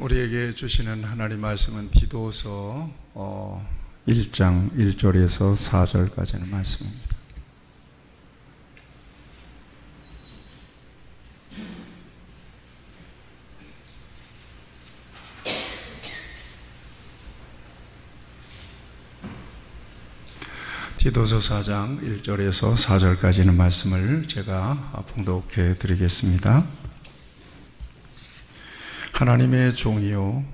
우리에게 주시는 하나님 말씀은 디도서 1장 1절에서 4절까지는 말씀입니다. 디도서 4장 1절에서 4절까지는 말씀을 제가 봉독해 드리겠습니다. 하나님의 종이요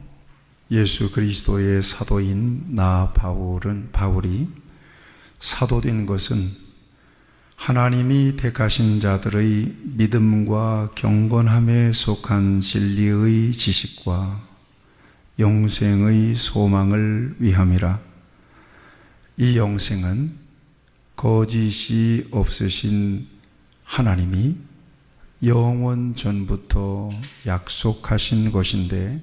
예수 그리스도의 사도인 나 바울이 사도된 것은 하나님이 택하신 자들의 믿음과 경건함에 속한 진리의 지식과 영생의 소망을 위함이라. 이 영생은 거짓이 없으신 하나님이 영원 전부터 약속하신 것인데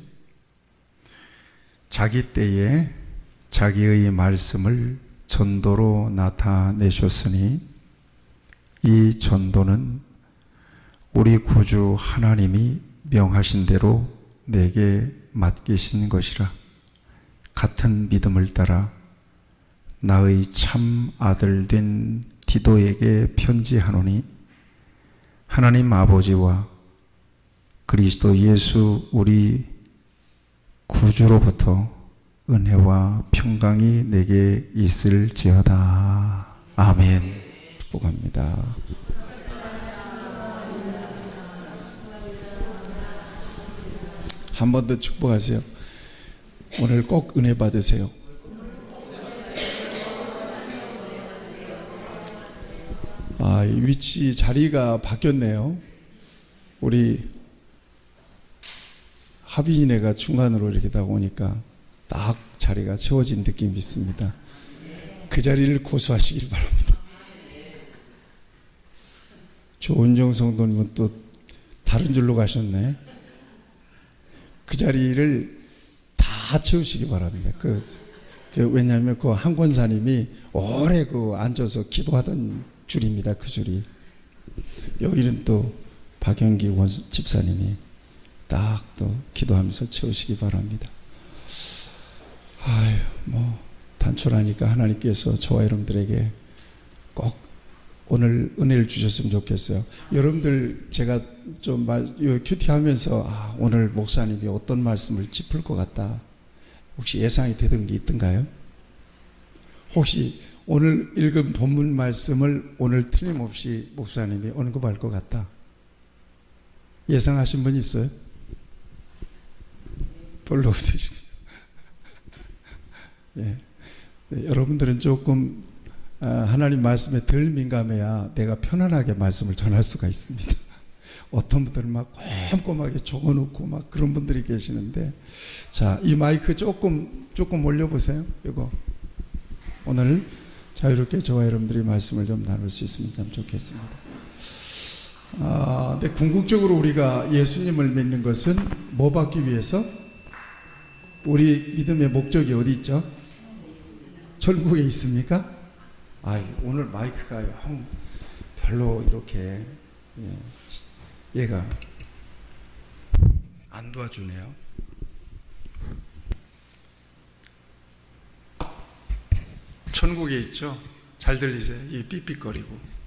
자기 때에 자기의 말씀을 전도로 나타내셨으니 이 전도는 우리 구주 하나님이 명하신 대로 내게 맡기신 것이라. 같은 믿음을 따라 나의 참 아들 된 디도에게 편지하노니 하나님 아버지와 그리스도 예수 우리 구주로부터 은혜와 평강이 내게 있을지어다. 아멘. 축복합니다. 한 번 더 축복하세요. 오늘 꼭 은혜 받으세요. 위치 자리가 바뀌었네요. 우리 하빈이네가 중간으로 이렇게 다 오니까 딱 자리가 채워진 느낌이 있습니다. 그 자리를 고수하시길 바랍니다. 조은정 성도님은 또 다른 줄로 가셨네. 그 자리를 다 채우시기 바랍니다. 왜냐하면 그 한 권사님이 오래 앉아서 기도하던 줄입니다. 그 줄이. 여기는 또 박영기 집사님이 딱 또 기도하면서 채우시기 바랍니다. 단촐하니까 하나님께서 저와 여러분들에게 꼭 오늘 은혜를 주셨으면 좋겠어요. 여러분들 제가 좀 큐티하면서 오늘 목사님이 어떤 말씀을 짚을 것 같다. 혹시 예상이 되던 게 있던가요? 혹시 오늘 읽은 본문 말씀을 오늘 틀림없이 목사님이 언급할 것 같다. 예상하신 분 있어요? 별로 없으시죠? 예. 여러분들은 조금 하나님 말씀에 덜 민감해야 내가 편안하게 말씀을 전할 수가 있습니다. 어떤 분들은 막 꼼꼼하게 적어놓고 막 그런 분들이 계시는데, 자, 이 마이크 조금 올려보세요. 이거 오늘 자유롭게 저와 여러분들이 말씀을 좀 나눌 수 있으면 참 좋겠습니다. 근데 궁극적으로 우리가 예수님을 믿는 것은 뭐 받기 위해서? 우리 믿음의 목적이 어디 있죠? 천국에 있습니까? 오늘 마이크가 별로 이렇게 얘가 안 도와주네요. 천국에 있죠? 잘 들리세요? 이 삑삑거리고.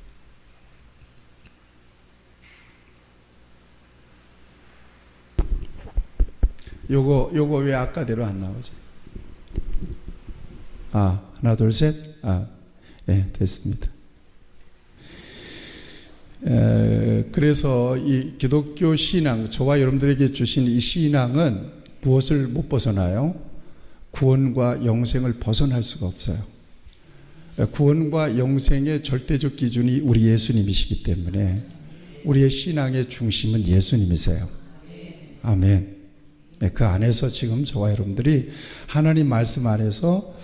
요거 왜 아까대로 안 나오지? 하나 둘 셋. 됐습니다. 그래서 이 기독교 신앙, 저와 여러분들에게 주신 이 신앙은 무엇을 못 벗어나요? 구원과 영생을 벗어날 수가 없어요. 구원과 영생의 절대적 기준이 우리 예수님이시기 때문에 우리의 신앙의 중심은 예수님이세요. 아멘. 그 안에서 지금 저와 여러분들이 하나님 말씀 안에서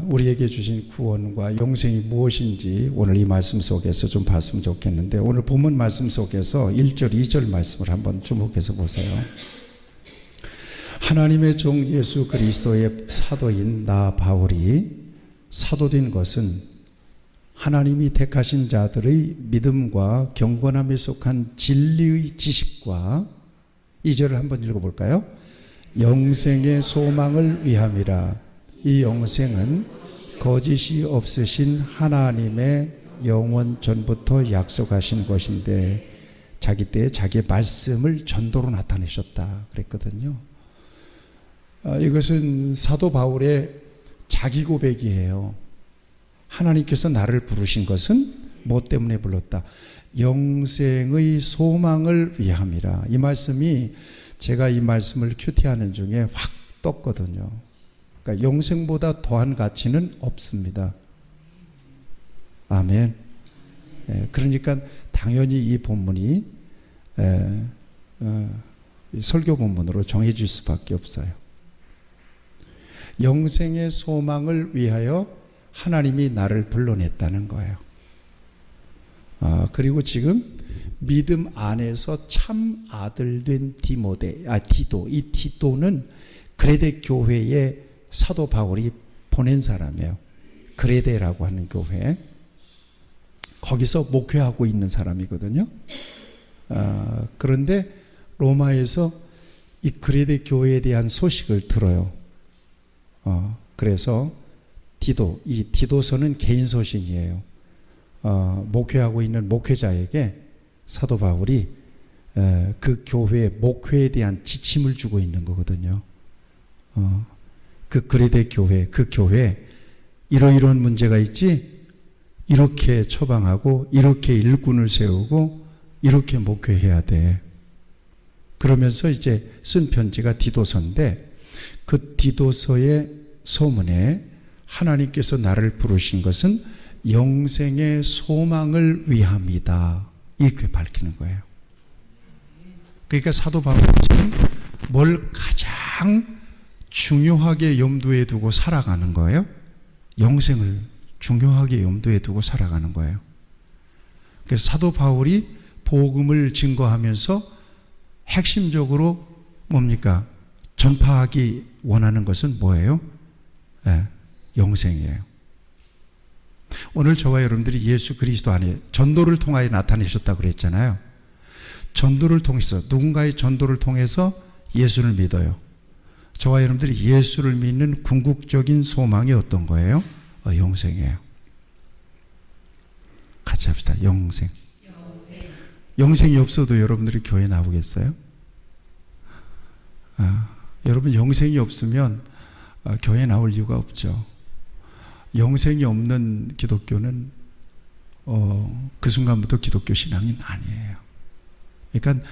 우리에게 주신 구원과 영생이 무엇인지 오늘 이 말씀 속에서 좀 봤으면 좋겠는데, 오늘 본문 말씀 속에서 1절, 2절 말씀을 한번 주목해서 보세요. 하나님의 종 예수 그리스도의 사도인 나 바울이 사도된 것은 하나님이 택하신 자들의 믿음과 경건함에 속한 진리의 지식과 2절을 한번 읽어볼까요? 영생의 소망을 위함이라. 이 영생은 거짓이 없으신 하나님의 영원 전부터 약속하신 것인데 자기 때에 자기의 말씀을 전도로 나타내셨다 그랬거든요. 이것은 사도 바울의 자기 고백이에요. 하나님께서 나를 부르신 것은 뭐 때문에 불렀다? 영생의 소망을 위함이라. 이 말씀이 제가 이 말씀을 큐티하는 중에 확 떴거든요. 그러니까 영생보다 더한 가치는 없습니다. 아멘. 그러니까 당연히 이 본문이 설교 본문으로 정해질 수밖에 없어요. 영생의 소망을 위하여 하나님이 나를 불러냈다는 거예요. 그리고 지금 믿음 안에서 참 아들 된 디도. 이 디도는 그레데 교회에 사도 바울이 보낸 사람이에요. 그레데라고 하는 교회. 거기서 목회하고 있는 사람이거든요. 그런데 로마에서 이 그레데 교회에 대한 소식을 들어요. 그래서 이 디도서는 개인 소식이에요. 목회하고 있는 목회자에게 사도 바울이 그 교회 목회에 대한 지침을 주고 있는 거거든요. 그 그레데 교회, 그 교회 이러이러한 문제가 있지, 이렇게 처방하고 이렇게 일꾼을 세우고 이렇게 목회해야 돼. 그러면서 이제 쓴 편지가 디도서인데, 그 디도서의 서문에 하나님께서 나를 부르신 것은 영생의 소망을 위함이다, 이렇게 밝히는 거예요. 그러니까 사도 바울은 뭘 가장 중요하게 염두에 두고 살아가는 거예요? 영생을 중요하게 염두에 두고 살아가는 거예요. 그래서 사도 바울이 복음을 증거하면서 핵심적으로 뭡니까? 전파하기 원하는 것은 뭐예요? 영생이에요. 오늘 저와 여러분들이 예수 그리스도 안에 전도를 통하여 나타내셨다고 그랬잖아요. 전도를 통해서, 누군가의 전도를 통해서 예수를 믿어요. 저와 여러분들이 예수를 믿는 궁극적인 소망이 어떤 거예요? 영생이에요. 같이 합시다. 영생. 영생이 없어도 여러분들이 교회 나오겠어요? 여러분, 영생이 없으면 교회 나올 이유가 없죠. 영생이 없는 기독교는 그 순간부터 기독교 신앙이 아니에요. 그러니까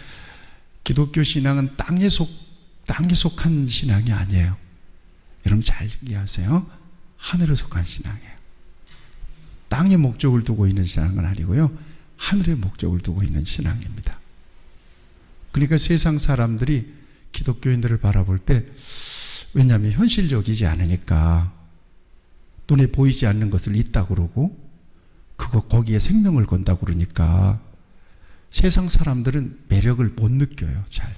기독교 신앙은 땅에 속한 신앙이 아니에요. 여러분 잘 이해하세요. 하늘에 속한 신앙이에요. 땅의 목적을 두고 있는 신앙은 아니고요, 하늘의 목적을 두고 있는 신앙입니다. 그러니까 세상 사람들이 기독교인들을 바라볼 때, 왜냐하면 현실적이지 않으니까, 눈에 보이지 않는 것을 있다고 그러고 거기에 생명을 건다고 그러니까 세상 사람들은 매력을 못 느껴요. 잘.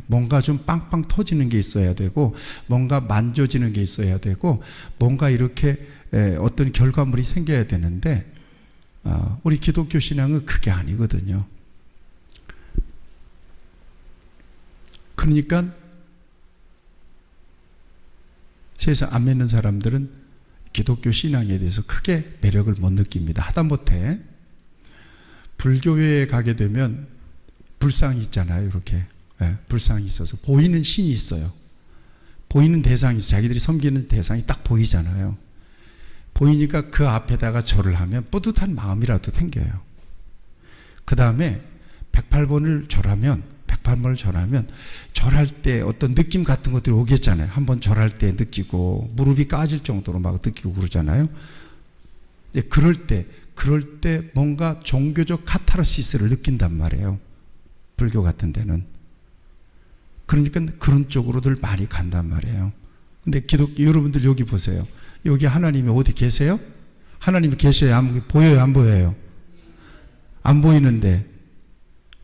뭔가 좀 빵빵 터지는 게 있어야 되고, 뭔가 만져지는 게 있어야 되고, 뭔가 이렇게 어떤 결과물이 생겨야 되는데, 우리 기독교 신앙은 그게 아니거든요. 그러니까 세상 안 믿는 사람들은 기독교 신앙에 대해서 크게 매력을 못 느낍니다. 하다못해 불교회에 가게 되면 불상이 있잖아요. 이렇게 불상이 있어서 보이는 신이 있어요. 보이는 대상이 있어요. 자기들이 섬기는 대상이 딱 보이잖아요. 보이니까 그 앞에다가 절을 하면 뿌듯한 마음이라도 생겨요. 그 다음에 108번을 절하면 절할 때 어떤 느낌 같은 것들이 오겠잖아요. 한번 절할 때 느끼고 무릎이 까질 정도로 막 느끼고 그러잖아요. 그럴 때 뭔가 종교적 카타르시스를 느낀단 말이에요. 불교 같은 데는. 그러니까 그런 쪽으로들 많이 간단 말이에요. 근데 여러분들 여기 보세요. 여기 하나님이 어디 계세요? 하나님이 계셔요? 보여요? 안 보여요? 안 보이는데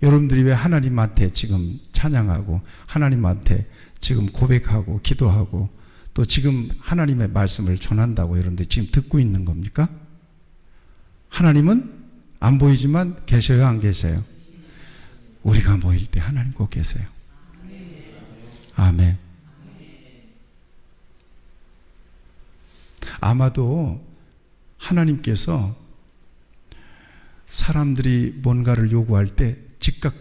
여러분들이 왜 하나님한테 지금 찬양하고, 하나님한테 지금 고백하고 기도하고, 또 지금 하나님의 말씀을 전한다고 여러분들 지금 듣고 있는 겁니까? 하나님은 안 보이지만 계셔요? 안 계세요? 우리가 모일 때 하나님 꼭 계세요. 아멘. 아마도 하나님께서 사람들이 뭔가를 요구할 때 즉각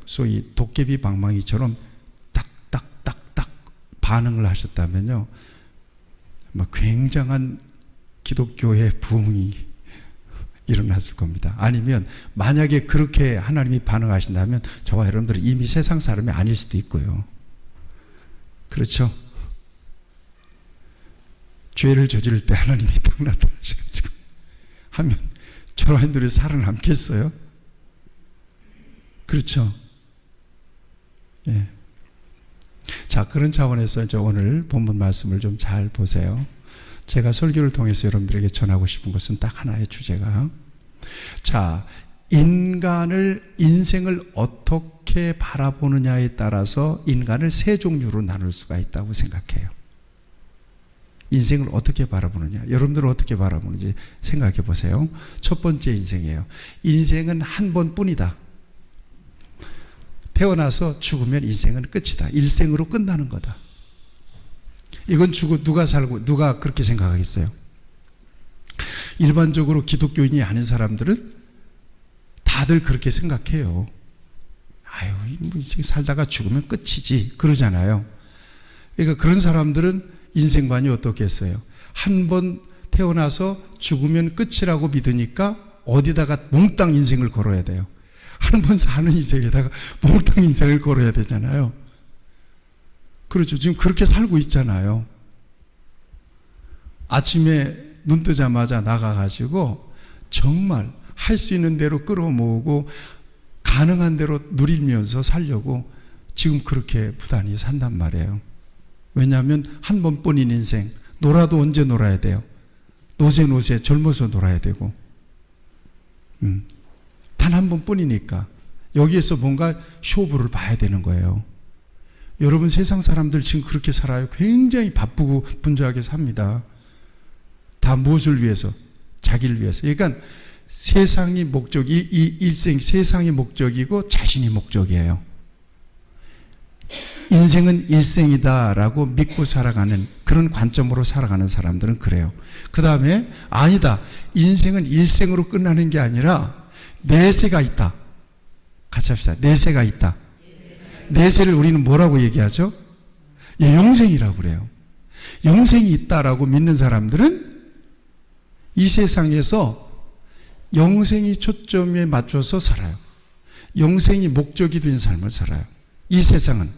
소위 도깨비 방망이처럼 딱딱딱딱 반응을 하셨다면요, 굉장한 기독교의 부흥이 일어났을 겁니다. 아니면 만약에 그렇게 하나님이 반응하신다면 저와 여러분들은 이미 세상 사람이 아닐 수도 있고요. 그렇죠? 죄를 저지를 때 하나님이 딱 나타나셔가지고 하면 저와 여러분들이 살아남겠어요? 그렇죠? 예. 자, 그런 차원에서 이제 오늘 본문 말씀을 좀 잘 보세요. 제가 설교를 통해서 여러분들에게 전하고 싶은 것은 딱 하나의 주제가, 자, 인생을 어떻게 바라보느냐에 따라서 인간을 세 종류로 나눌 수가 있다고 생각해요. 인생을 어떻게 바라보느냐, 여러분들은 어떻게 바라보는지 생각해 보세요. 첫 번째 인생이에요. 인생은 한 번뿐이다. 태어나서 죽으면 인생은 끝이다. 일생으로 끝나는 거다. 이건 누가 살고 누가 그렇게 생각하겠어요? 일반적으로 기독교인이 아닌 사람들은 다들 그렇게 생각해요. 아유, 인생 살다가 죽으면 끝이지 그러잖아요. 그러니까 그런 사람들은 인생관이 어떻겠어요? 한 번 태어나서 죽으면 끝이라고 믿으니까 어디다가 몽땅 인생을 걸어야 돼요. 한 번 사는 인생에다가 몽땅 인생을 걸어야 되잖아요. 그렇죠. 지금 그렇게 살고 있잖아요. 아침에 눈 뜨자마자 나가가지고 정말 할 수 있는 대로 끌어모으고 가능한 대로 누리면서 살려고 지금 그렇게 부단히 산단 말이에요. 왜냐하면 한 번뿐인 인생, 놀아도 언제 놀아야 돼요? 노세 젊어서 놀아야 되고, 단 한 번뿐이니까 여기에서 뭔가 쇼부를 봐야 되는 거예요. 여러분, 세상 사람들 지금 그렇게 살아요. 굉장히 바쁘고 분주하게 삽니다. 다 무엇을 위해서? 자기를 위해서. 그러니까 세상이 목적이, 이 일생 세상이 목적이고 자신이 목적이에요. 인생은 일생이다라고 믿고 살아가는 그런 관점으로 살아가는 사람들은 그래요. 그 다음에 아니다, 인생은 일생으로 끝나는 게 아니라 내세가 있다. 같이 합시다. 내세가 있다. 내세를 우리는 뭐라고 얘기하죠? 예, 영생이라고 그래요. 영생이 있다라고 믿는 사람들은 이 세상에서 영생이 초점에 맞춰서 살아요. 영생이 목적이 된 삶을 살아요. 이 세상은,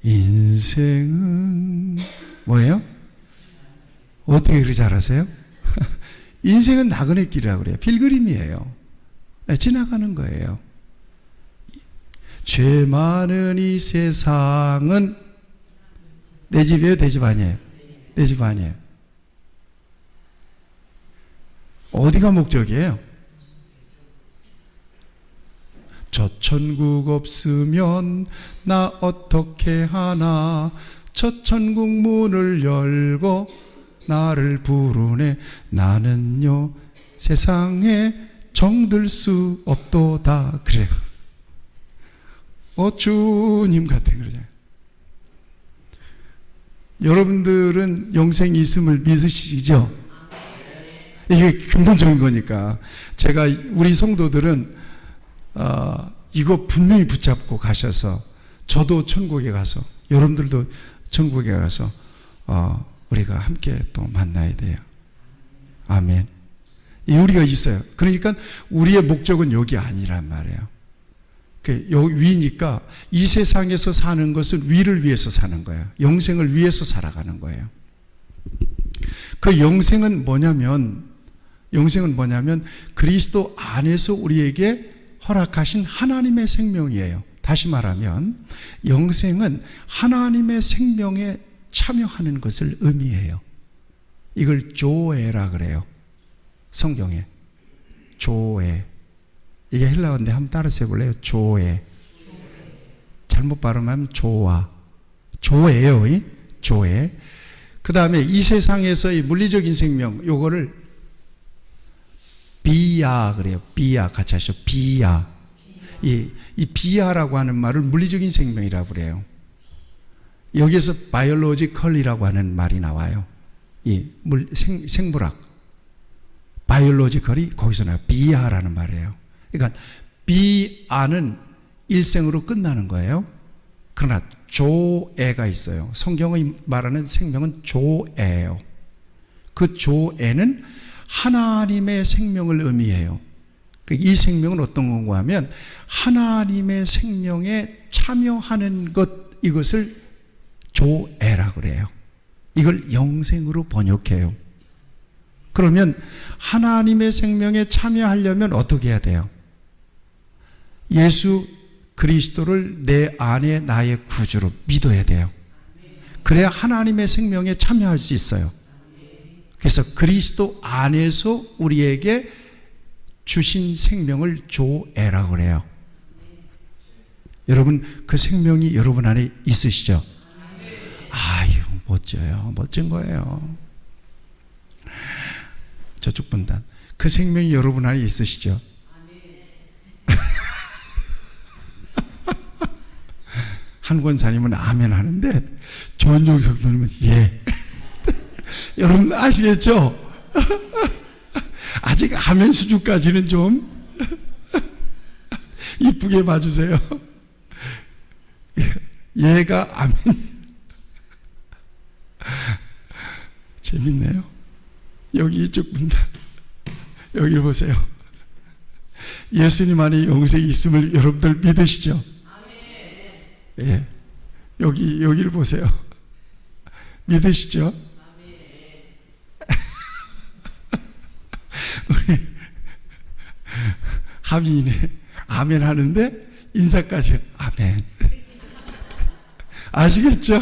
인생은 뭐예요? 어떻게 그렇게 잘 아세요? 인생은 나그네 길이라고 그래요. 필그림이에요. 지나가는 거예요. 죄 많은 이 세상은 내 집이에요? 내 집 아니에요? 내 집 아니에요. 어디가 목적이에요? 저 천국 없으면 나 어떻게 하나, 저 천국 문을 열고 나를 부르네, 나는요 세상에 정들 수 없도다. 그래요. 주님 같은 그러잖아요. 여러분들은 영생이 있음을 믿으시죠? 이게 근본적인 거니까. 제가 우리 성도들은 이거 분명히 붙잡고 가셔서, 저도 천국에 가서, 여러분들도 천국에 가서 우리가 함께 또 만나야 돼요. 아멘. 우리가 있어요. 그러니까 우리의 목적은 여기 아니란 말이에요. 여기 위니까 이 세상에서 사는 것은 위를 위해서 사는 거예요. 영생을 위해서 살아가는 거예요. 그 영생은 뭐냐면 그리스도 안에서 우리에게 허락하신 하나님의 생명이에요. 다시 말하면 영생은 하나님의 생명에 참여하는 것을 의미해요. 이걸 조에라 그래요. 성경에 조에. 이게 헬라어인데 한번 따라서 해볼래요? 조에. 잘못 발음하면 조아. 조예요. 조에. 그 다음에 이 세상에서의 물리적인 생명, 요거를 비야 그래요. 비야. 같이 하시죠. 비야. 이 비아라고 하는 말을 물리적인 생명이라고 그래요. 여기에서 바이올로지컬이라고 하는 말이 나와요. 생물학. 바이올로지컬이 거기서 나와요. 비아라는 말이에요. 그러니까 비아는 일생으로 끝나는 거예요. 그러나 조애가 있어요. 성경이 말하는 생명은 조애예요. 그 조애는 하나님의 생명을 의미해요. 이 생명은 어떤 건가 하면 하나님의 생명에 참여하는 것, 이것을 조애라고 그래요. 이걸 영생으로 번역해요. 그러면 하나님의 생명에 참여하려면 어떻게 해야 돼요? 예수 그리스도를 내 안에 나의 구주로 믿어야 돼요. 그래야 하나님의 생명에 참여할 수 있어요. 그래서 그리스도 안에서 우리에게 주신 생명을 조애라고 그래요. 여러분, 그 생명이 여러분 안에 있으시죠? 아유, 멋져요. 멋진 거예요. 저쪽 분단, 그 생명이 여러분 안에 있으시죠? 한 권사님은 아멘 하는데 전종석 선생님은 예. 여러분 아시겠죠? 아직 아멘 수준까지는 좀 이쁘게 봐주세요. 얘가 아멘. 재밌네요. 여기 이쪽 분단, 여기를 보세요. 예수님 안에 영생이 있음을 여러분들 믿으시죠? 예. 여기를 보세요. 믿으시죠? 우리 하민이네. 아멘 하는데 인사까지 아멘. 아시겠죠?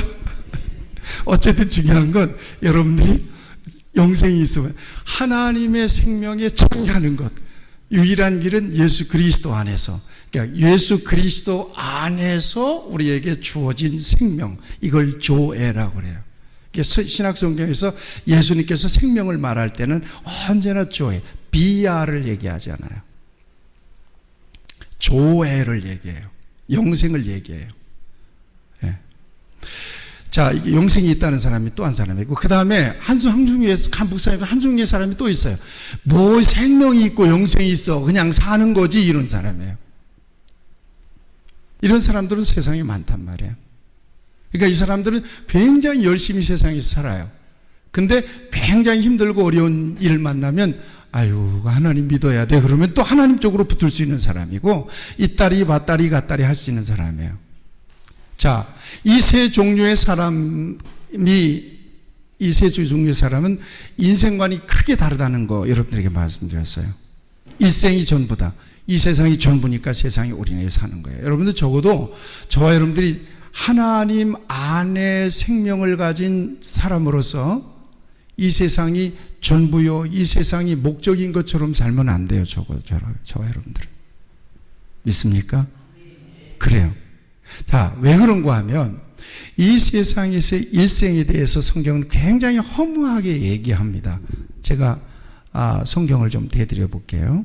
어쨌든 중요한 건 여러분들이 영생이 있으면 하나님의 생명에 참여하는 것, 유일한 길은 예수 그리스도 안에서, 그러니까 예수 그리스도 안에서 우리에게 주어진 생명, 이걸 조애라고 그래요. 신약 성경에서 예수님께서 생명을 말할 때는 언제나 조애, 비아를 얘기하지 않아요. 조애를 얘기해요. 영생을 얘기해요. 예. 자, 이게 영생이 있다는 사람이 또 한 사람이고, 그 다음에 한중교회 목사님, 한중교회 사람이 또 있어요. 뭐 생명이 있고 영생이 있어, 그냥 사는 거지, 이런 사람이에요. 이런 사람들은 세상에 많단 말이에요. 그러니까 이 사람들은 굉장히 열심히 세상에서 살아요. 근데 굉장히 힘들고 어려운 일 만나면 아유, 하나님 믿어야 돼. 그러면 또 하나님 쪽으로 붙을 수 있는 사람이고, 이따리 밭다리 갓다리 할 수 있는 사람이에요. 자, 이 세 종류의 사람은 인생관이 크게 다르다는 거 여러분들에게 말씀드렸어요. 일생이 전부다. 이 세상이 전부니까 세상이 우리에게 사는 거예요. 여러분들 적어도 저와 여러분들이 하나님 안에 생명을 가진 사람으로서 이 세상이 전부요, 이 세상이 목적인 것처럼 살면 안 돼요. 저와 여러분들은. 믿습니까? 그래요. 자, 왜 그런가 하면 이 세상에서의 일생에 대해서 성경은 굉장히 허무하게 얘기합니다. 제가 성경을 좀 대드려 볼게요.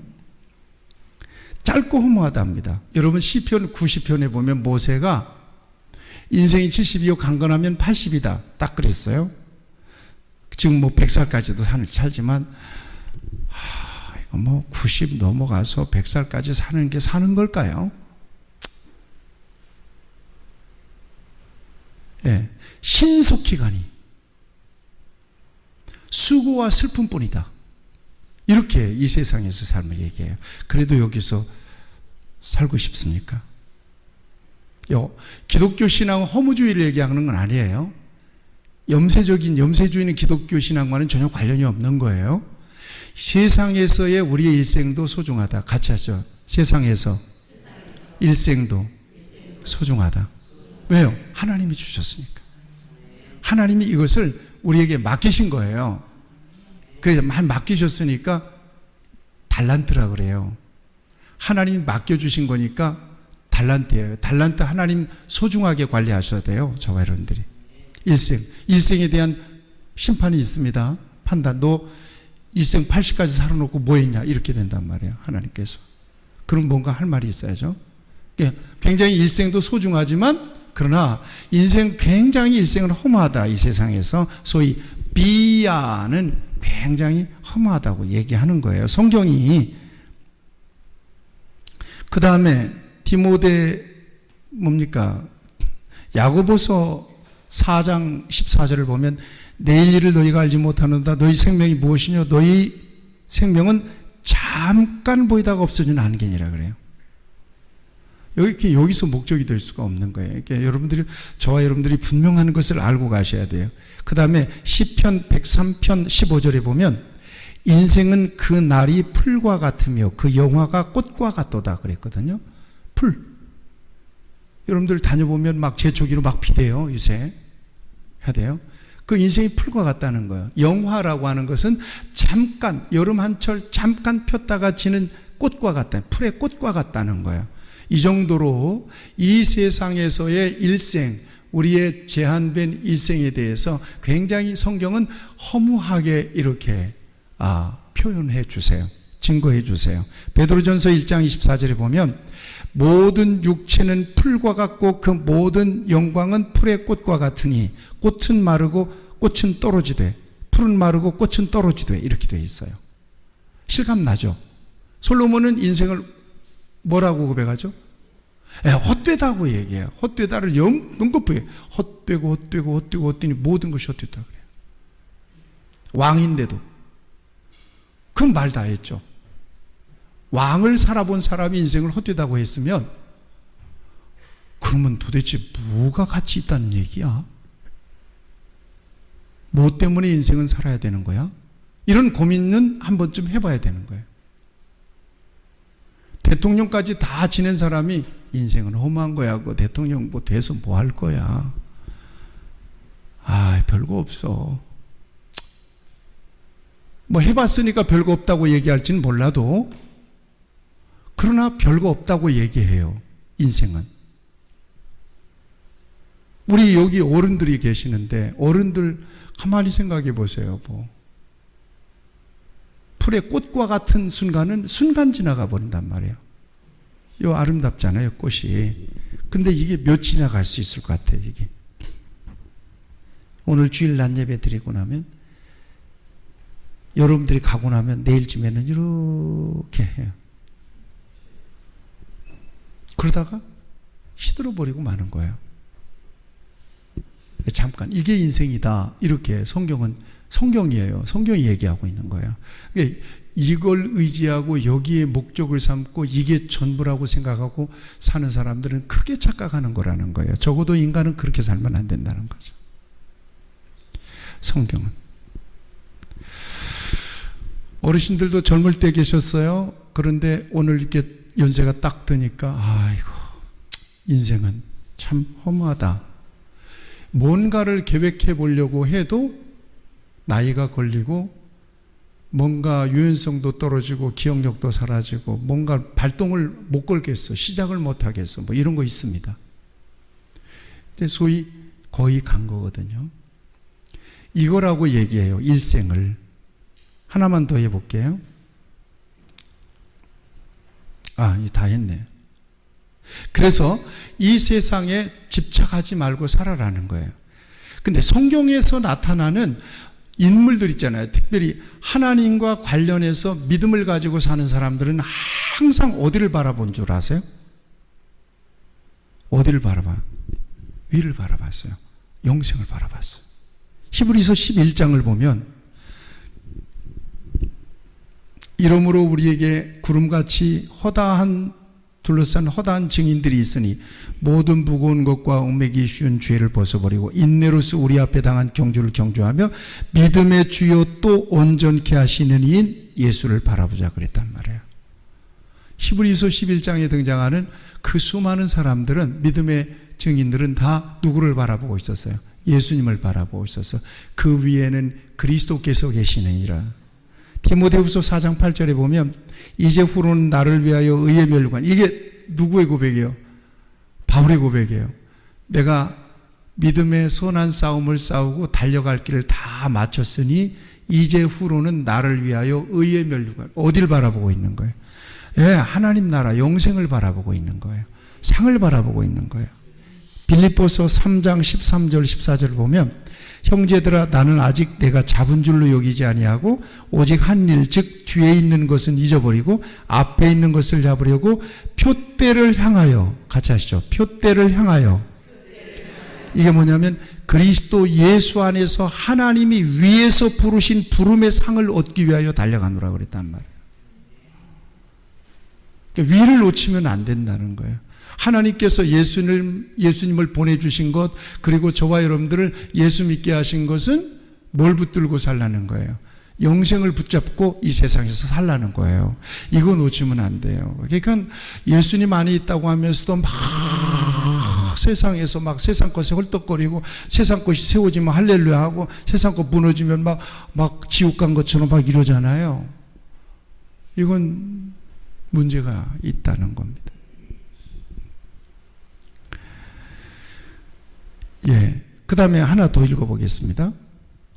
짧고 허무하답니다. 여러분 시편 90편에 보면 모세가 인생이 70이요 강건하면 80이다 딱 그랬어요. 지금 뭐 100살까지도 살지만 이거 뭐 90 넘어가서 100살까지 사는 게 사는 걸까요? 예, 신속히 가니 수고와 슬픔뿐이다. 이렇게 이 세상에서 삶을 얘기해요. 그래도 여기서 살고 싶습니까? 기독교 신앙은 허무주의를 얘기하는 건 아니에요. 염세주의는 기독교 신앙과는 전혀 관련이 없는 거예요. 세상에서의 우리의 일생도 소중하다. 같이 하죠. 세상에서 일생도 소중하다. 왜요? 하나님이 주셨으니까. 하나님이 이것을 우리에게 맡기신 거예요. 그래서 맡기셨으니까 달란트라 그래요. 하나님이 맡겨주신 거니까 달란트예요. 달란트 하나님 소중하게 관리하셔야 돼요. 저와 여러분들이. 일생에 대한 심판이 있습니다. 판단. 너 일생 80까지 살아놓고 뭐 했냐? 이렇게 된단 말이에요. 하나님께서. 그럼 뭔가 할 말이 있어야죠. 굉장히 일생도 소중하지만 그러나 굉장히 일생은 허무하다. 이 세상에서 소위 비야는 굉장히 허무하다고 얘기하는 거예요. 성경이. 그 다음에 디모데 야고보서 4장 14절을 보면 내일 일을 너희가 알지 못하는다. 너희 생명이 무엇이뇨? 너희 생명은 잠깐 보이다가 없어지는 안개니라 그래요. 여기서 목적이 될 수가 없는 거예요. 그러니까 저와 여러분들이 분명한 것을 알고 가셔야 돼요. 그 다음에 시편 103편 15절에 보면 인생은 그 날이 풀과 같으며 그 영화가 꽃과 같도다 그랬거든요. 풀. 여러분들 다녀보면 막 제초기로 막 피대요. 요새. 해야 돼요. 그 인생이 풀과 같다는 거예요. 영화라고 하는 것은 잠깐, 여름 한철 잠깐 폈다가 지는 꽃과 같다. 풀의 꽃과 같다는 거예요. 이 정도로 이 세상에서의 일생, 우리의 제한된 일생에 대해서 굉장히 성경은 허무하게 이렇게 표현해 주세요. 증거해 주세요. 베드로전서 1장 24절에 보면 모든 육체는 풀과 같고 그 모든 영광은 풀의 꽃과 같으니 꽃은 마르고 꽃은 떨어지되 풀은 마르고 꽃은 떨어지되 이렇게 되어 있어요. 실감나죠? 솔로몬은 인생을 뭐라고 고백하죠? 헛되다고 얘기해요. 헛되다를 연거푸해. 헛되니 모든 것이 헛되다 그래요. 왕인데도. 그건 말 다 했죠. 왕을 살아본 사람이 인생을 헛되다고 했으면 그러면 도대체 뭐가 가치 있다는 얘기야? 뭐 때문에 인생은 살아야 되는 거야? 이런 고민은 한 번쯤 해봐야 되는 거예요. 대통령까지 다 지낸 사람이 인생은 허무한 거야. 그 대통령 돼서 뭐 할 거야? 별거 없어. 해봤으니까 별거 없다고 얘기할지는 몰라도 그러나 별거 없다고 얘기해요. 인생은. 우리 여기 어른들이 계시는데 어른들 가만히 생각해 보세요. 풀의 꽃과 같은 순간은 순간 지나가 버린단 말이에요. 아름답잖아요, 꽃이. 근데 이게 몇 지나갈 수 있을 것 같아요, 이게. 오늘 주일 낮 예배 드리고 나면, 여러분들이 가고 나면 내일쯤에는 이렇게 해요. 그러다가 시들어버리고 마는 거예요. 잠깐, 이게 인생이다. 이렇게 성경이에요. 성경이 얘기하고 있는 거예요. 이걸 의지하고 여기에 목적을 삼고 이게 전부라고 생각하고 사는 사람들은 크게 착각하는 거라는 거예요. 적어도 인간은 그렇게 살면 안 된다는 거죠. 성경은. 어르신들도 젊을 때 계셨어요. 그런데 오늘 이렇게 연세가 딱 드니까 인생은 참 허무하다. 뭔가를 계획해 보려고 해도 나이가 걸리고 뭔가 유연성도 떨어지고 기억력도 사라지고 뭔가 발동을 못 걸겠어. 시작을 못 하겠어. 이런 거 있습니다. 근데 소위 거의 간 거거든요. 이거라고 얘기해요. 일생을. 하나만 더 해볼게요. 다 했네. 그래서 이 세상에 집착하지 말고 살아라는 거예요. 근데 성경에서 나타나는 인물들 있잖아요. 특별히 하나님과 관련해서 믿음을 가지고 사는 사람들은 항상 어디를 바라본 줄 아세요? 어디를 바라봐? 위를 바라봤어요. 영생을 바라봤어요. 히브리서 11장을 보면 이러므로 우리에게 구름같이 둘러싼 허다한 증인들이 있으니 모든 무거운 것과 얽매기 쉬운 죄를 벗어버리고 인내로서 우리 앞에 당한 경주를 경주하며 믿음의 주요 또 온전케 하시는 이인 예수를 바라보자 그랬단 말이에요. 히브리서 11장에 등장하는 그 수많은 사람들은, 믿음의 증인들은 다 누구를 바라보고 있었어요? 예수님을 바라보고 있었어. 그 위에는 그리스도께서 계시느니라. 디모데후서 4장 8절에 보면 이제 후로는 나를 위하여 의의 멸류관, 이게 누구의 고백이에요? 바울의 고백이에요. 내가 믿음의 선한 싸움을 싸우고 달려갈 길을 다 마쳤으니 이제 후로는 나를 위하여 의의 멸류관. 어디를 바라보고 있는 거예요? 하나님 나라 영생을 바라보고 있는 거예요. 상을 바라보고 있는 거예요. 빌립보서 3장 13절 14절 보면 형제들아 나는 아직 내가 잡은 줄로 여기지 아니하고 오직 한 일 즉 뒤에 있는 것은 잊어버리고 앞에 있는 것을 잡으려고 표대를 향하여 같이 하시죠. 표대를 향하여. 이게 뭐냐면 그리스도 예수 안에서 하나님이 위에서 부르신 부름의 상을 얻기 위하여 달려가노라 그랬단 말이에요. 그러니까 위를 놓치면 안 된다는 거예요. 하나님께서 예수님을 보내주신 것, 그리고 저와 여러분들을 예수 믿게 하신 것은 뭘 붙들고 살라는 거예요? 영생을 붙잡고 이 세상에서 살라는 거예요. 이거 놓치면 안 돼요. 그러니까 예수님 안에 있다고 하면서도 막 세상에서 막 세상 것에 헐떡거리고 세상 것이 세워지면 할렐루야 하고 세상 것 무너지면 막 지옥 간 것처럼 막 이러잖아요. 이건 문제가 있다는 겁니다. 예. 그 다음에 하나 더 읽어보겠습니다.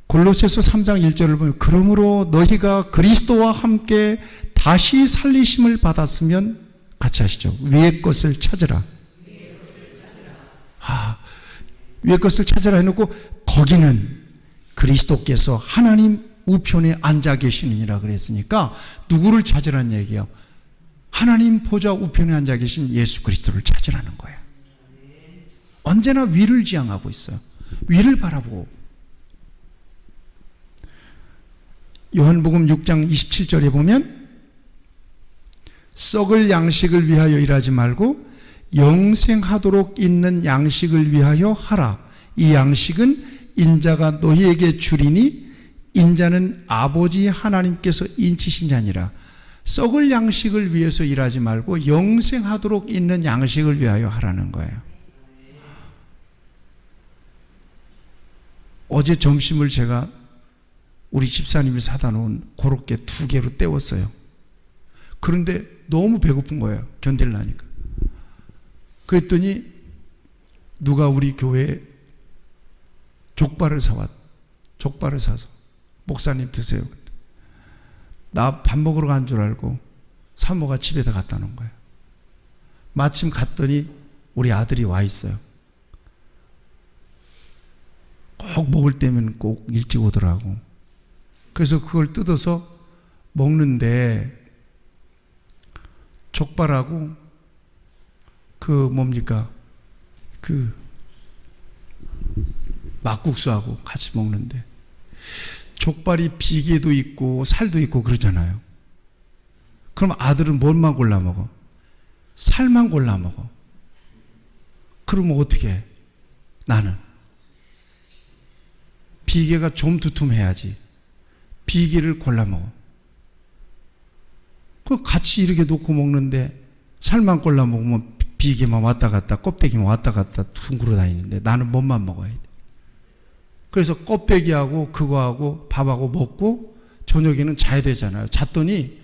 골로새서 3장 1절을 보면 그러므로 너희가 그리스도와 함께 다시 살리심을 받았으면 같이 하시죠. 위의 것을 찾으라. 위의 것을 찾으라 해놓고 거기는 그리스도께서 하나님 우편에 앉아 계시느니라 그랬으니까 누구를 찾으라는 얘기예요? 하나님 보좌 우편에 앉아 계신 예수 그리스도를 찾으라는 거예요. 언제나 위를 지향하고 있어요. 위를 바라보고. 요한복음 6장 27절에 보면 썩을 양식을 위하여 일하지 말고 영생하도록 있는 양식을 위하여 하라. 이 양식은 인자가 너희에게 주리니 인자는 아버지 하나님께서 인치신 자니라. 썩을 양식을 위해서 일하지 말고 영생하도록 있는 양식을 위하여 하라는 거예요. 어제 점심을 제가 우리 집사님이 사다 놓은 고로케 2개로 때웠어요. 그런데 너무 배고픈 거예요. 견딜라니까. 그랬더니 누가 우리 교회에 족발을 사서 목사님 드세요. 나 밥 먹으러 간 줄 알고 사모가 집에다 갖다 놓은 거예요. 마침 갔더니 우리 아들이 와 있어요. 꼭 먹을 때면 꼭 일찍 오더라고. 그래서 그걸 뜯어서 먹는데 족발하고 막국수하고 같이 먹는데 족발이 비계도 있고 살도 있고 그러잖아요. 그럼 아들은 뭘만 골라 먹어? 살만 골라 먹어. 그러면 어떻게 해? 나는 비계가 좀 두툼해야지. 비계를 골라 먹어. 그 같이 이렇게 놓고 먹는데 살만 골라 먹으면 비계만 왔다 갔다 껍데기만 왔다 갔다 둥그러 다니는데 나는 뭐만 먹어야 돼. 그래서 껍데기하고 그거하고 밥하고 먹고 저녁에는 자야 되잖아요. 잤더니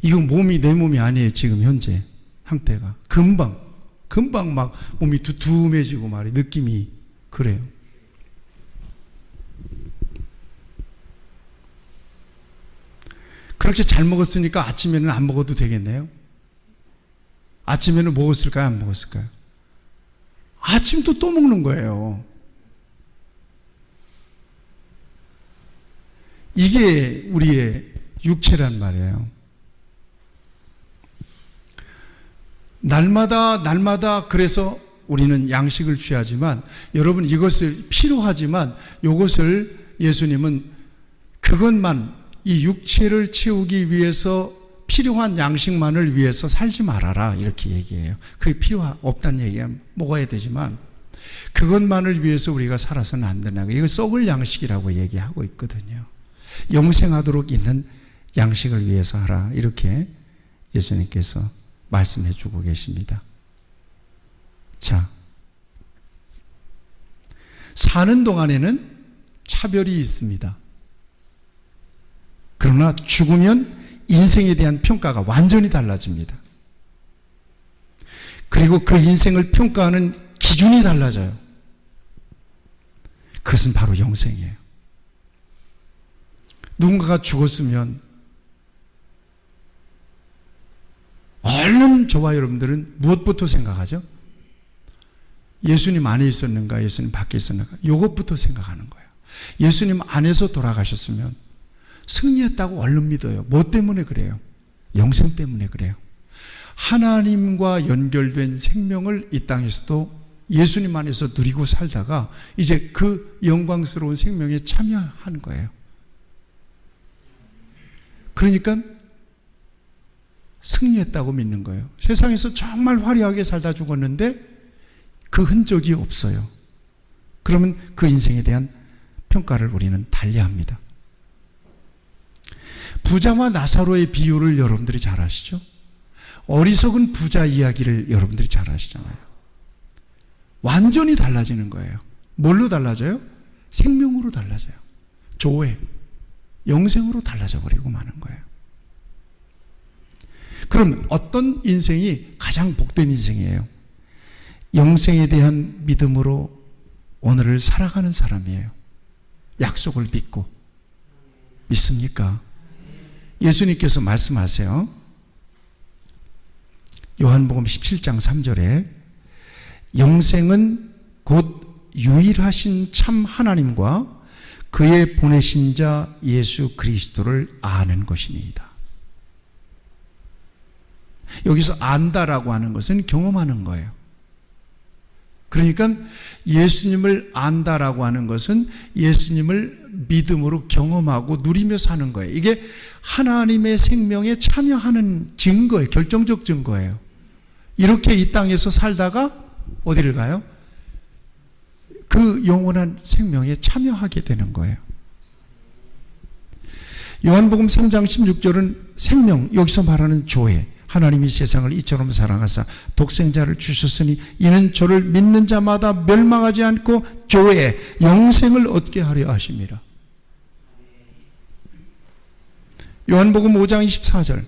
이건 내 몸이 아니에요. 지금 현재 상태가 금방 막 몸이 두툼해지고 말이에요. 느낌이 그래요. 그렇게 잘 먹었으니까 아침에는 안 먹어도 되겠네요. 아침에는 먹었을까요? 안 먹었을까요? 아침도 또 먹는 거예요. 이게 우리의 육체란 말이에요. 날마다 그래서 우리는 양식을 취하지만 여러분 이것을 필요하지만 이것을 예수님은 그것만 이 육체를 채우기 위해서 필요한 양식만을 위해서 살지 말아라 이렇게 얘기해요. 그게 필요 없다는 얘기야. 먹어야 되지만 그것만을 위해서 우리가 살아서는 안 된다고. 이거 썩을 양식이라고 얘기하고 있거든요. 영생하도록 있는 양식을 위해서 하라 이렇게 예수님께서 말씀해 주고 계십니다. 자, 사는 동안에는 차별이 있습니다. 그러나 죽으면 인생에 대한 평가가 완전히 달라집니다. 그리고 그 인생을 평가하는 기준이 달라져요. 그것은 바로 영생이에요. 누군가가 죽었으면 얼른 저와 여러분들은 무엇부터 생각하죠? 예수님 안에 있었는가, 예수님 밖에 있었는가, 이것부터 생각하는 거예요. 예수님 안에서 돌아가셨으면 승리했다고 얼른 믿어요. 뭐 때문에 그래요? 영생 때문에 그래요. 하나님과 연결된 생명을 이 땅에서도 예수님 안에서 누리고 살다가 이제 그 영광스러운 생명에 참여하는 거예요. 그러니까 승리했다고 믿는 거예요. 세상에서 정말 화려하게 살다 죽었는데 그 흔적이 없어요. 그러면 그 인생에 대한 평가를 우리는 달리합니다. 부자와 나사로의 비유를 여러분들이 잘 아시죠? 어리석은 부자 이야기를 여러분들이 잘 아시잖아요. 완전히 달라지는 거예요. 뭘로 달라져요? 생명으로 달라져요. 조회, 영생으로 달라져 버리고 마는 거예요. 그럼 어떤 인생이 가장 복된 인생이에요? 영생에 대한 믿음으로 오늘을 살아가는 사람이에요. 약속을 믿고. 믿습니까? 예수님께서 말씀하세요. 요한복음 17장 3절에 영생은 곧 유일하신 참 하나님과 그의 보내신 자 예수 그리스도를 아는 것이니이다. 여기서 안다라고 하는 것은 경험하는 거예요. 그러니까 예수님을 안다라고 하는 것은 예수님을 믿음으로 경험하고 누리며 사는 거예요. 이게 하나님의 생명에 참여하는 증거예요. 결정적 증거예요. 이렇게 이 땅에서 살다가 어디를 가요? 그 영원한 생명에 참여하게 되는 거예요. 요한복음 3장 16절은 생명, 여기서 말하는 조회. 하나님이 세상을 이처럼 사랑하사 독생자를 주셨으니 이는 저를 믿는 자마다 멸망하지 않고 조회, 영생을 얻게 하려 하심이라. 요한복음 5장 24절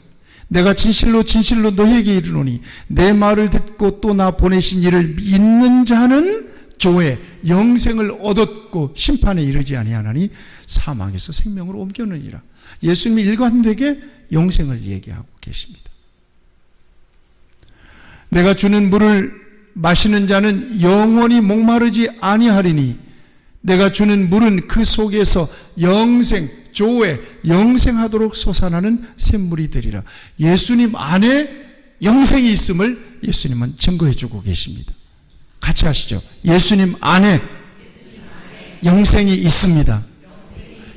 내가 진실로 진실로 너희에게 이르노니 내 말을 듣고 또 나 보내신 이를 믿는 자는 조회, 영생을 얻었고 심판에 이르지 아니하나니 사망에서 생명으로 옮겨느니라. 예수님이 일관되게 영생을 얘기하고 계십니다. 내가 주는 물을 마시는 자는 영원히 목마르지 아니하리니 내가 주는 물은 그 속에서 영생, 조회, 영생하도록 솟아나는 샘물이 되리라. 예수님 안에 영생이 있음을 예수님은 증거해 주고 계십니다. 같이 하시죠. 예수님 안에 영생이 있습니다.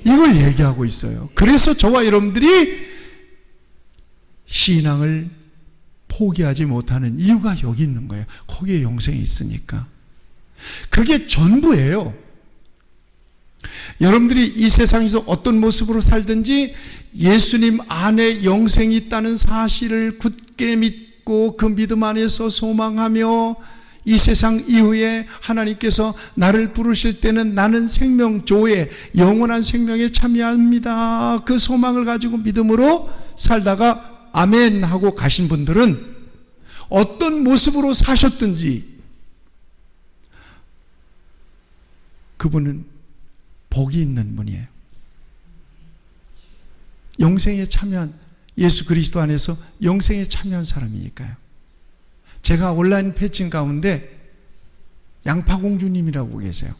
이걸 얘기하고 있어요. 그래서 저와 여러분들이 신앙을 포기하지 못하는 이유가 여기 있는 거예요. 거기에 영생이 있으니까. 그게 전부예요. 여러분들이 이 세상에서 어떤 모습으로 살든지 예수님 안에 영생이 있다는 사실을 굳게 믿고 그 믿음 안에서 소망하며 이 세상 이후에 하나님께서 나를 부르실 때는 나는 생명 조회, 영원한 생명에 참여합니다. 그 소망을 가지고 믿음으로 살다가 아멘 하고 가신 분들은 어떤 모습으로 사셨든지 그분은 복이 있는 분이에요. 영생에 참여한, 예수 그리스도 안에서 영생에 참여한 사람이니까요. 제가 온라인 패친 가운데 양파공주님이라고 계세요.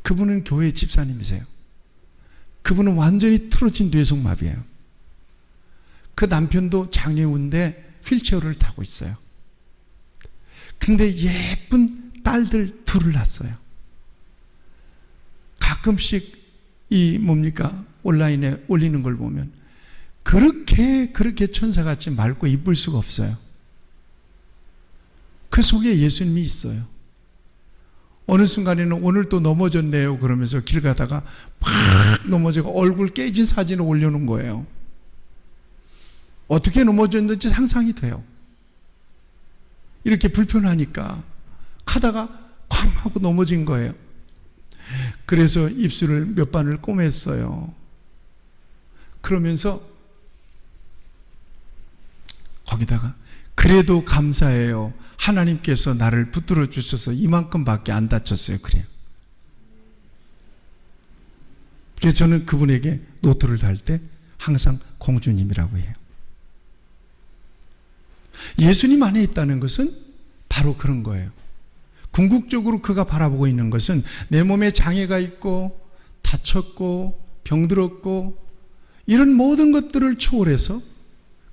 그분은 교회 집사님이세요. 그분은 완전히 틀어진 뇌성마비예요. 그 남편도 장애우인데 휠체어를 타고 있어요. 근데 예쁜 딸들 둘을 낳았어요. 가끔씩 온라인에 올리는 걸 보면 그렇게 천사같이 맑고 이쁠 수가 없어요. 그 속에 예수님이 있어요. 어느 순간에는 오늘 또 넘어졌네요 그러면서 길 가다가 팍 넘어지고 얼굴 깨진 사진을 올려놓은 거예요. 어떻게 넘어졌는지 상상이 돼요. 이렇게 불편하니까 가다가 쾅 하고 넘어진 거예요. 그래서 입술을 몇 반을 꼬맸어요. 그러면서 거기다가 그래도 감사해요. 하나님께서 나를 붙들어 주셔서 이만큼밖에 안 다쳤어요. 그래요. 그래서 저는 그분에게 노트를 달 때 항상 공주님이라고 해요. 예수님 안에 있다는 것은 바로 그런 거예요. 궁극적으로 그가 바라보고 있는 것은 내 몸에 장애가 있고 다쳤고 병들었고 이런 모든 것들을 초월해서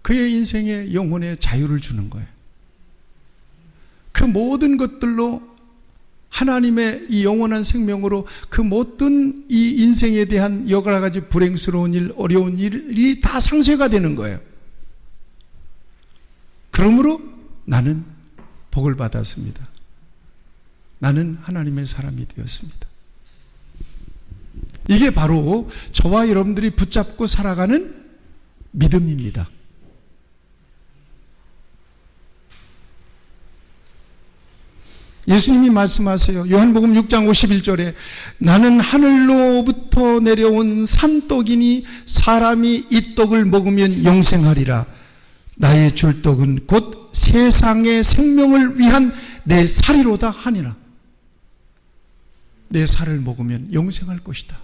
그의 인생의 영혼의 자유를 주는 거예요. 그 모든 것들로 하나님의 이 영원한 생명으로 그 모든 이 인생에 대한 여러 가지 불행스러운 일, 어려운 일이 다 상쇄가 되는 거예요. 그러므로 나는 복을 받았습니다. 나는 하나님의 사람이 되었습니다. 이게 바로 저와 여러분들이 붙잡고 살아가는 믿음입니다. 예수님이 말씀하세요. 요한복음 6장 51절에 나는 하늘로부터 내려온 산떡이니 사람이 이 떡을 먹으면 영생하리라. 나의 줄 떡은 곧 세상의 생명을 위한 내 살이로다 하니라. 내 살을 먹으면 영생할 것이다.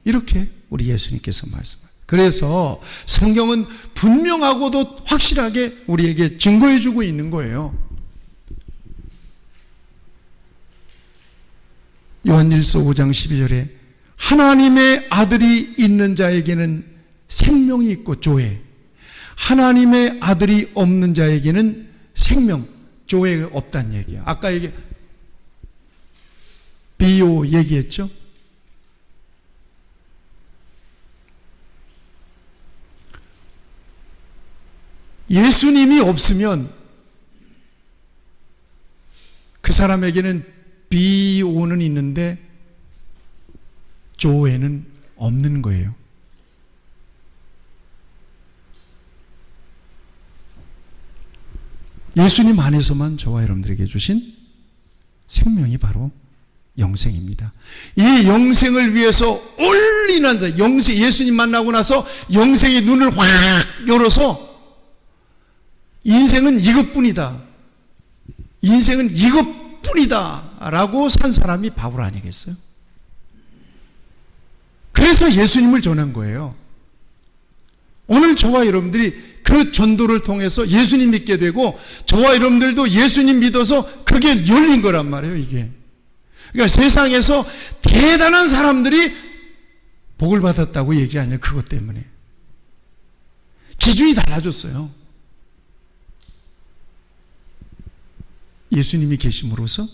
이렇게 우리 예수님께서 말씀하세요. 그래서 성경은 분명하고도 확실하게 우리에게 증거해주고 있는 거예요. 요한일서 5장 12절에 하나님의 아들이 있는 자에게는 생명이 있고 조회, 하나님의 아들이 없는 자에게는 생명, 조회가 없다는 얘기야. 아까 비오 얘기했죠. 예수님이 없으면 그 사람에게는 비오는 있는데 조회는 없는 거예요. 예수님 안에서만 저와 여러분들에게 주신 생명이 바로 영생입니다. 이 영생을 위해서 올인한 자, 예수님 만나고 나서 영생의 눈을 확 열어서 인생은 이것뿐이다. 인생은 이것뿐이다. 라고 산 사람이 바울 아니겠어요? 그래서 예수님을 전한 거예요. 오늘 저와 여러분들이 그 전도를 통해서 예수님 믿게 되고 저와 여러분들도 예수님 믿어서 그게 열린 거란 말이에요, 이게. 그러니까 세상에서 대단한 사람들이 복을 받았다고 얘기하냐, 그것 때문에. 기준이 달라졌어요. 예수님이 계심으로써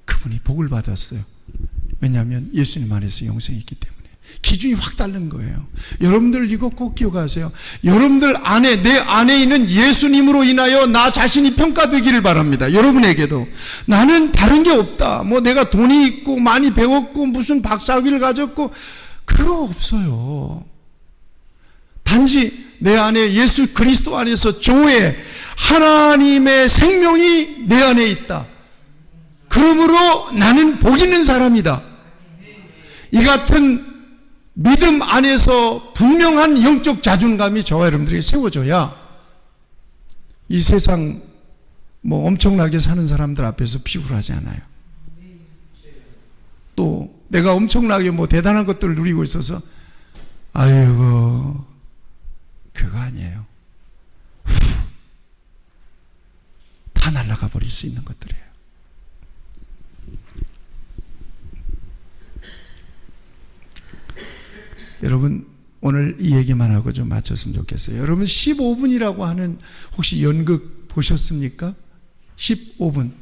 그분이 복을 받았어요. 왜냐하면 예수님 안에서 영생이 있기 때문에. 기준이 확 다른 거예요. 여러분들 이거 꼭 기억하세요. 여러분들 안에, 내 안에 있는 예수님으로 인하여 나 자신이 평가되기를 바랍니다. 여러분에게도. 나는 다른 게 없다. 뭐 내가 돈이 있고 많이 배웠고 무슨 박사학위를 가졌고 그거 없어요. 단지 내 안에 예수 그리스도 안에서 조회, 하나님의 생명이 내 안에 있다. 그러므로 나는 복 있는 사람이다. 이 같은 믿음 안에서 분명한 영적 자존감이 저와 여러분들에게 세워져야 이 세상 뭐 엄청나게 사는 사람들 앞에서 비굴하지 않아요. 또 내가 엄청나게 뭐 대단한 것들을 누리고 있어서 아이고 그거 아니에요. 다 날아가 버릴 수 있는 것들이에요. 여러분 오늘 이 얘기만 하고 좀 마쳤으면 좋겠어요. 여러분 15분이라고 하는 혹시 연극 보셨습니까? 15분.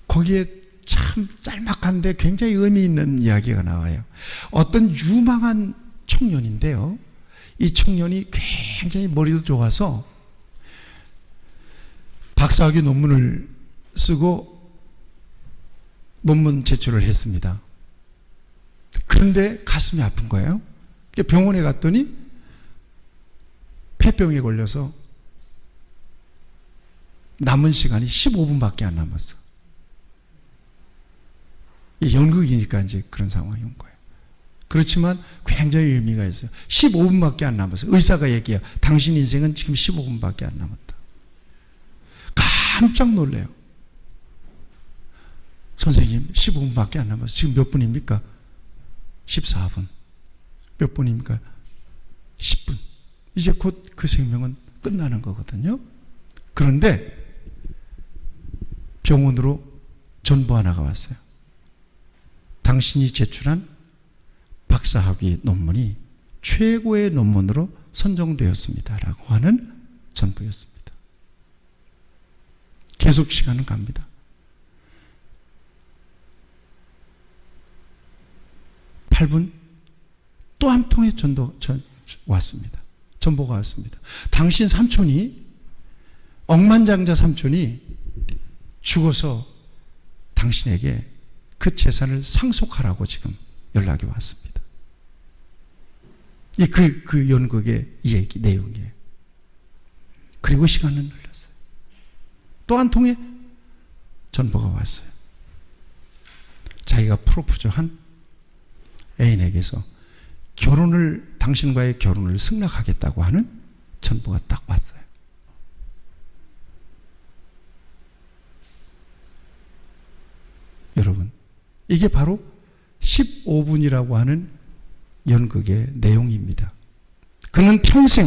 거기에 참 짤막한데 굉장히 의미 있는 이야기가 나와요. 어떤 유망한 청년인데요. 이 청년이 굉장히 머리도 좋아서 박사학위 논문을 쓰고 논문 제출을 했습니다. 그런데 가슴이 아픈 거예요. 병원에 갔더니 폐병에 걸려서 남은 시간이 15분밖에 안 남았어. 연극이니까 이제 그런 상황이 온 거예요. 그렇지만 굉장히 의미가 있어요. 15분밖에 안 남았어요. 의사가 얘기해요. 당신 인생은 지금 15분밖에 안 남았다. 깜짝 놀래요. 선생님 15분밖에 안 남았어요. 지금 몇 분입니까? 14분. 몇 분입니까? 10분. 이제 곧 그 생명은 끝나는 거거든요. 그런데 병원으로 전보 하나가 왔어요. 당신이 제출한 박사학위 논문이 최고의 논문으로 선정되었습니다. 라고 하는 전보였습니다. 계속 시간은 갑니다. 8분 또 한 통의 왔습니다. 전보가 왔습니다. 당신 삼촌이, 억만장자 삼촌이 죽어서 당신에게 그 재산을 상속하라고 지금 연락이 왔습니다. 그 연극의 얘기, 내용이에요. 그리고 시간은 흘렀어요. 또 한 통의 전보가 왔어요. 자기가 프로포즈한 애인에게서 당신과의 결혼을 승낙하겠다고 하는 전보가 딱 왔어요. 여러분, 이게 바로 15분이라고 하는 연극의 내용입니다. 그는 평생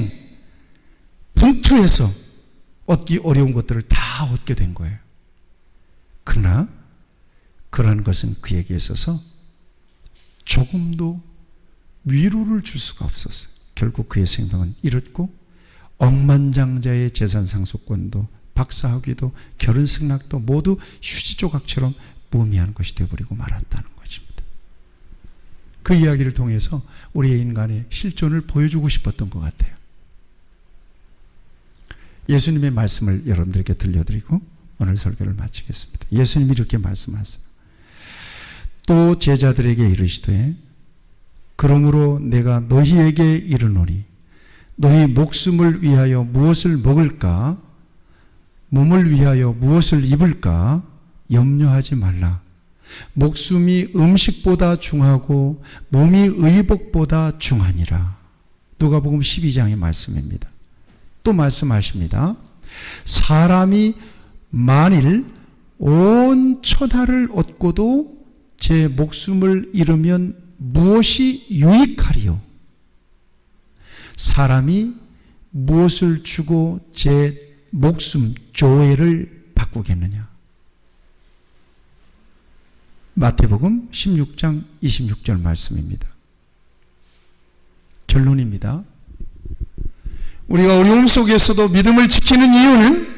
분투해서 얻기 어려운 것들을 다 얻게 된 거예요. 그러나 그러한 것은 그에게 있어서 조금도 위로를 줄 수가 없었어요. 결국 그의 생명은 잃었고 억만장자의 재산 상속권도 박사학위도 결혼 승낙도 모두 휴지 조각처럼 무의미한 것이 되어버리고 말았다는 것입니다. 그 이야기를 통해서 우리의 인간의 실존을 보여주고 싶었던 것 같아요. 예수님의 말씀을 여러분들에게 들려드리고 오늘 설교를 마치겠습니다. 예수님이 이렇게 말씀하세요. 또 제자들에게 이르시되 그러므로 내가 너희에게 이르노니 너희 목숨을 위하여 무엇을 먹을까 몸을 위하여 무엇을 입을까 염려하지 말라. 목숨이 음식보다 중하고 몸이 의복보다 중하니라. 누가복음 12장의 말씀입니다. 또 말씀하십니다. 사람이 만일 온 천하를 얻고도 제 목숨을 잃으면 무엇이 유익하리요? 사람이 무엇을 주고 제 목숨, 조회를 바꾸겠느냐? 마태복음 16장 26절 말씀입니다. 결론입니다. 우리가 어려움 속에서도 믿음을 지키는 이유는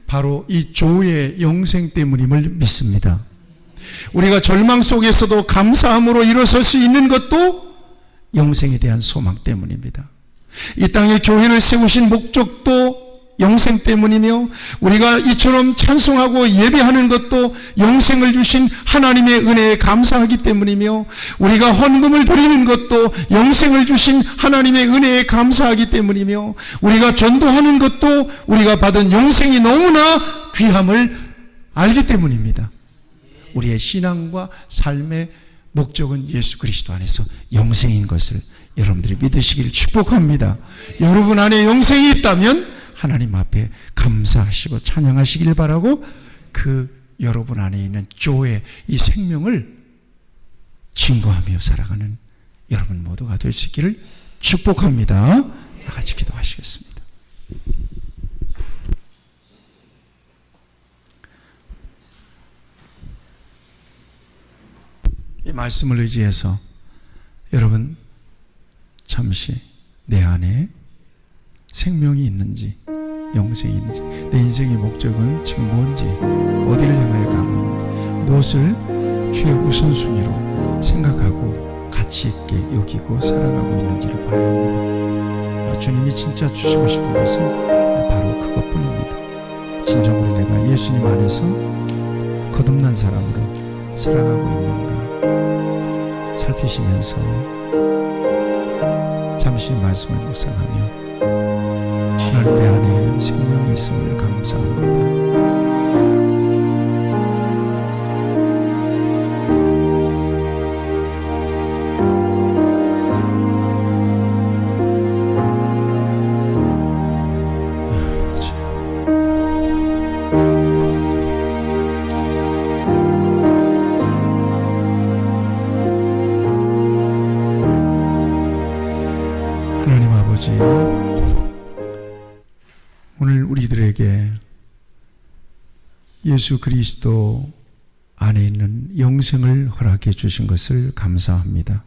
바로 이 조의 영생 때문임을 믿습니다. 우리가 절망 속에서도 감사함으로 일어설 수 있는 것도 영생에 대한 소망 때문입니다. 이 땅에 교회를 세우신 목적도 영생 때문이며 우리가 이처럼 찬송하고 예배하는 것도 영생을 주신 하나님의 은혜에 감사하기 때문이며 우리가 헌금을 드리는 것도 영생을 주신 하나님의 은혜에 감사하기 때문이며 우리가 전도하는 것도 우리가 받은 영생이 너무나 귀함을 알기 때문입니다. 우리의 신앙과 삶의 목적은 예수 그리스도 안에서 영생인 것을 여러분들이 믿으시길 축복합니다. 여러분 안에 영생이 있다면 하나님 앞에 감사하시고 찬양하시길 바라고 그 여러분 안에 있는 조의 이 생명을 증거하며 살아가는 여러분 모두가 될 수 있기를 축복합니다. 다 같이 기도하시겠습니다. 이 말씀을 의지해서 여러분 잠시 내 안에 생명이 있는지 영생이 있는지 내 인생의 목적은 지금 뭔지 어디를 향하여 가고 있는지 무엇을 최우선순위로 생각하고 가치 있게 여기고 살아가고 있는지를 봐야 합니다. 주님이 진짜 주시고 싶은 것은 바로 그것뿐입니다. 진정으로 내가 예수님 안에서 거듭난 사람으로 살아가고 있는가 살피시면서 잠시 말씀을 묵상하며 하나님 내 안에 생명이 있음을 감사합니다. 하나님 아버지, 오늘 우리들에게 예수 그리스도 안에 있는 영생을 허락해 주신 것을 감사합니다.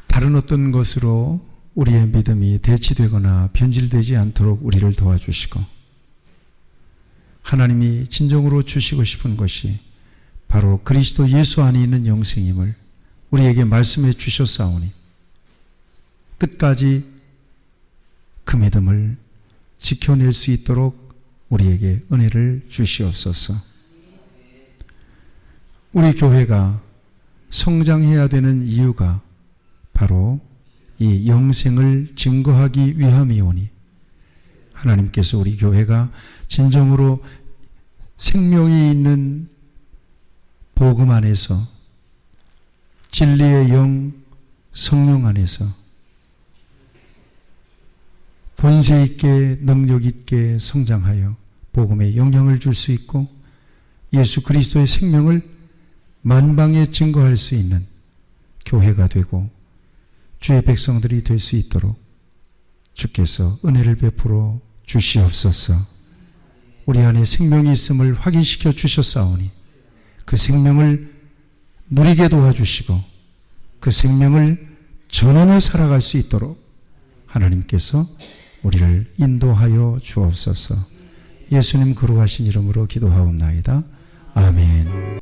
다른 어떤 것으로 우리의 믿음이 대치되거나 변질되지 않도록 우리를 도와주시고, 하나님이 진정으로 주시고 싶은 것이 바로 그리스도 예수 안에 있는 영생임을 우리에게 말씀해 주셨사오니 끝까지 그 믿음을 지켜낼 수 있도록 우리에게 은혜를 주시옵소서. 우리 교회가 성장해야 되는 이유가 바로 이 영생을 증거하기 위함이오니, 하나님께서 우리 교회가 진정으로 생명이 있는 복음 안에서, 진리의 영 성령 안에서 권세 있게 능력 있게 성장하여 복음에 영향을 줄 수 있고 예수 그리스도의 생명을 만방에 증거할 수 있는 교회가 되고 주의 백성들이 될 수 있도록 주께서 은혜를 베풀어 주시옵소서. 우리 안에 생명이 있음을 확인시켜 주셨사오니 그 생명을 누리게 도와주시고 그 생명을 전하며 살아갈 수 있도록 하나님께서 우리를 인도하여 주옵소서. 예수님 거룩하신 이름으로 기도하옵나이다. 아멘.